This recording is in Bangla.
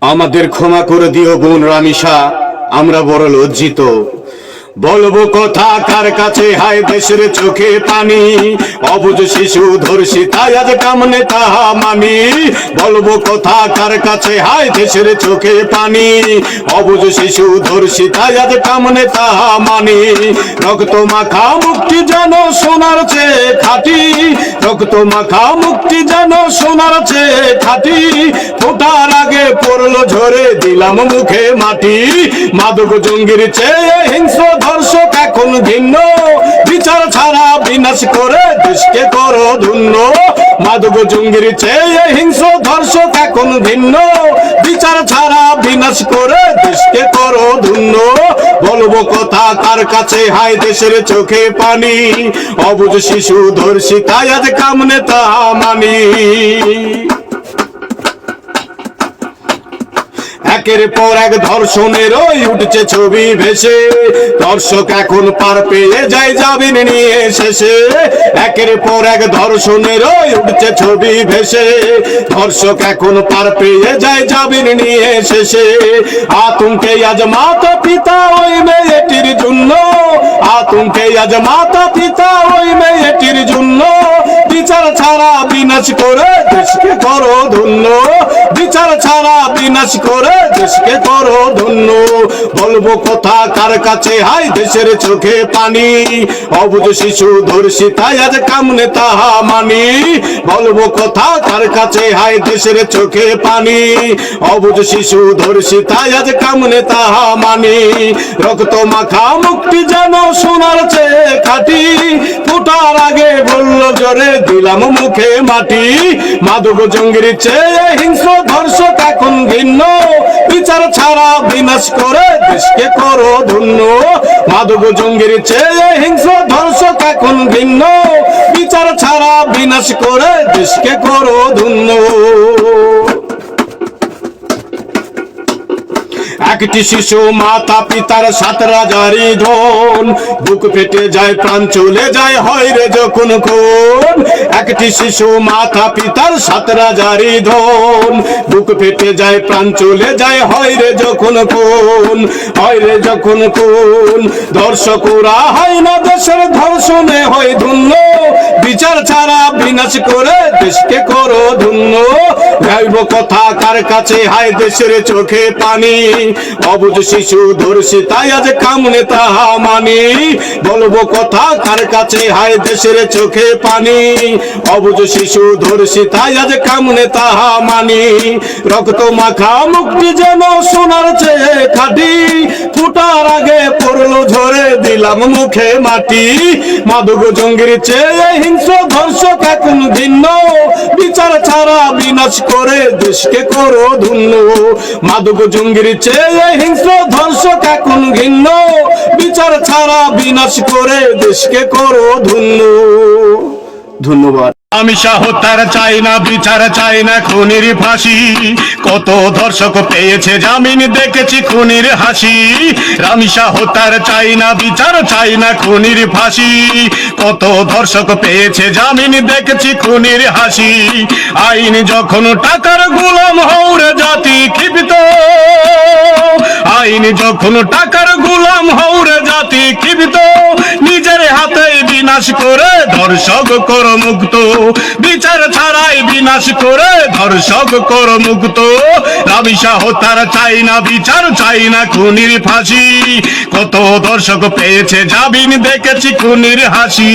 আমাদের ক্ষমা করে দিও বোন রামিসা, আমরা বড় লজ্জিত। বলবো কথা কার কাছে, হায় দেশের চোখে পানি। অবুঝ শিশু ধর্ষি তাই আজ কামনে তাহা মানি। বলবো কথা কার কাছে, হায় দেশের চোখে পানি। অবুঝ শিশু ধর্ষি তাই আজ কামনে তাহা মানি। রক্ত মাখা মুক্তি যেন সোনার চেয়ে খাঁটি। রক্ত মাখা মুক্তি যেন সোনার চেয়ে খাঁটি। ফোটার আগে পড়লো ঝরে দিলাম মুখে মাটি। মাদক জঙ্গির চেয়ে হিংস্র ধর্ষক এখন ভিন্ন। বিচার ছাড়া বিনাশ করে দেশকে করো ধন্য। মাদক জঙ্গির চেয়ে হিংস্র ধর্ষক এখন ভিন্ন। বিচার ছাড়া বিনাশ করে দেশকে করো ধন্য। বলবো কথা কার কাছে, হায় দেশের চোখে পানি। অবুঝ শিশু ধর্ষি তাই আজ কামনে তা মানি। একের পর এক ধর্ষণের ওই উঠছে ছবি ভেসে। দর্শক এখন পার পেয়ে যায় জামিন নিয়ে শেষে। একের পর এক ধর্ষণের ওই উঠছে ছবি ভেসে। দর্শক এখন পার পেয়ে যায় জামিন নিয়ে শেষে। আতঙ্কে আজ মাতা পিতা ওই মেয়েটির জন্য। আতঙ্কে আজ মাতা পিতা ওই মেয়েটির জন্য। বিচার ছাড়া বিনাশ করে দেশকে করো ধন্য। বিচার ছাড়া বিনাশ করে দেশকে করো ধন্য। বলবো কথা কার কাছে, হায় দেশের চোখে পানি। অবুঝ শিশু ধর্ষি তাই আজ কামনে তাহা মানি। বলবো কথা কার কাছে, হায় দেশের চোখে পানি। অবুঝ শিশু ধর্ষি তাই আজ কামনে তাহা মানি। রক্ত মাখা মুক্তি যেন সোনার চেয়ে খাঁটি। ফোটার আগে বললো জোরে দিলাম মুখে মাটি। মাদক জঙ্গির চেয়ে হিংস্র ধর্ষক এখন ভিন্ন। বিচার ছাড়া বিনাশ করে দেশকে করো ধন্য। মাদক জঙ্গির চেয়ে হিংস্র ধর্ষক এখন ভিন্ন। বিচার ছাড়া বিনাশ করে দেশকে করো ধন্য। একটি শিশু মাতা পিতার 7 রাজারি ধন। বুক ফেটে যায় প্রাণ চলে যায় হয় রে যখন খুন। একটি শিশু মাতা পিতার 7 রাজারি ধন। বুক ফেটে যায় প্রাণ চলে যায় হয় রে যখন খুন। হয় রে যখন খুন। ধর্ষকরা হয় না দেশের ধর্ষণে হয় ধন্য। বিচার ছাড়া বিনাশ করে দেশকে করো ধন্য। গাইব কথা কার কাছে, হায় দেশের চোখে পানি। অবুঝ শিশু ধর্ষি তাই আজ কামনে তাহা মানি। বলবো কথা কার কাছে, হায় দেশের চোখে পানি। অবুঝ শিশু ধর্ষি তাই আজ কামনে তাহা মানি। রক্ত মাখা মুক্তি যেন সোনার চেয়ে খাঁটি। ফুটার আগে পড়লো ঝরে দিলাম মুখে মাটি। মাদক জঙ্গির চেয়ে হিংস্র ধর্ষক এখন ভিন্ন। বিচার ছাড়া বিনাশ করে দেশকে করো ধন্য। মাদক জঙ্গির চেয়ে হিংস্র ধর্ষক এখন ঘিন্ন। বিচার ছাড়া বিনাশ করে দেশকে করো ধন্য। ধন্যবাদ। রামিসা হত্যার চাই না বিচার, চাই না খুনির ফাঁসি। কত ধর্ষক পেয়েছে জামিন, দেখেছি খুনির হাসি। রামিসা হত্যার চাই না বিচার, চাই না খুনির ফাঁসি। কত ধর্ষক পেয়েছে জামিন, দেখেছি খুনির হাসি। আইন যখন টাকার গোলাম হউরে জাতি ক্ষিপ্ত। আইন যখন টাকার গোলাম হউরে জাতি ক্ষিপ্ত। নিজের হাতে বিনাশ করে ধর্ষক কর মুক্ত। বিচার ছাড়াই বিনাশ করে ধর্ষক কর মুক্ত। রামিসা হত্যার চাই না বিচার, চাই না খুনির ফাঁসি। কত ধর্ষক পেয়েছে জামিন, দেখেছি খুনির হাসি।